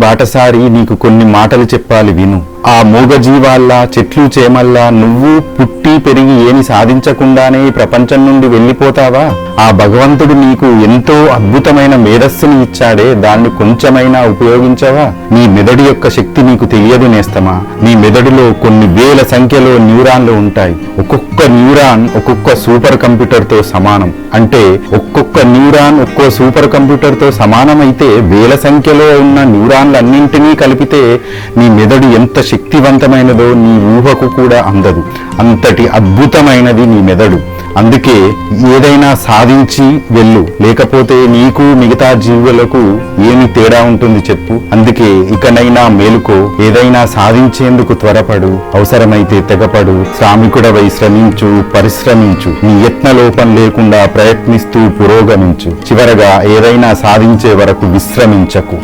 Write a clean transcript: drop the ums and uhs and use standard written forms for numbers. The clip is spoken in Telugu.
బాటసారి నీకు కొన్ని మాటలు చెప్పాలి విను. ఆ మూగజీవాల్లా చెట్లు చేమల్లా నువ్వు పుట్టి పెరిగి ఏమి సాధించకుండానే ఈ ప్రపంచం నుండి వెళ్ళిపోతావా? ఆ భగవంతుడు నీకు ఎంతో అద్భుతమైన మేధస్సుని ఇచ్చాడే, దాన్ని కొంచెమైనా ఉపయోగించవా? నీ మెదడు యొక్క శక్తి నీకు తెలియదు నేస్తమా. నీ మెదడులో కొన్ని వేల సంఖ్యలో న్యూరాన్లు ఉంటాయి. ఒక్కొక్క న్యూరాన్ ఒక్కొక్క సూపర్ కంప్యూటర్ తో సమానం. అంటే ఒక్కొక్క న్యూరాన్ ఒక్కో సూపర్ కంప్యూటర్ తో సమానమైతే వేల సంఖ్యలో ఉన్న న్యూరాన్లన్నింటినీ కలిపితే నీ మెదడు ఎంత శక్తివంతమైనదో నీ ఊహకు కూడా అందదు. అంతటి అద్భుతమైనది నీ మెదడు. అందుకే ఏదైనా సాధించి వెళ్ళు, లేకపోతే నీకు మిగతా జీవులకు ఏమి తేడా ఉంటుంది చెప్పు. అందుకే ఇకనైనా మేలుకో, ఏదైనా సాధించేందుకు త్వరపడు, అవసరమైతే తెగపడు, శ్రామికుడవై శ్రమించు, పరిశ్రమించు, నీ యత్నలోపం లేకుండా ప్రయత్నిస్తూ పురోగమించు. చివరగా ఏదైనా సాధించే వరకు విశ్రమించకు.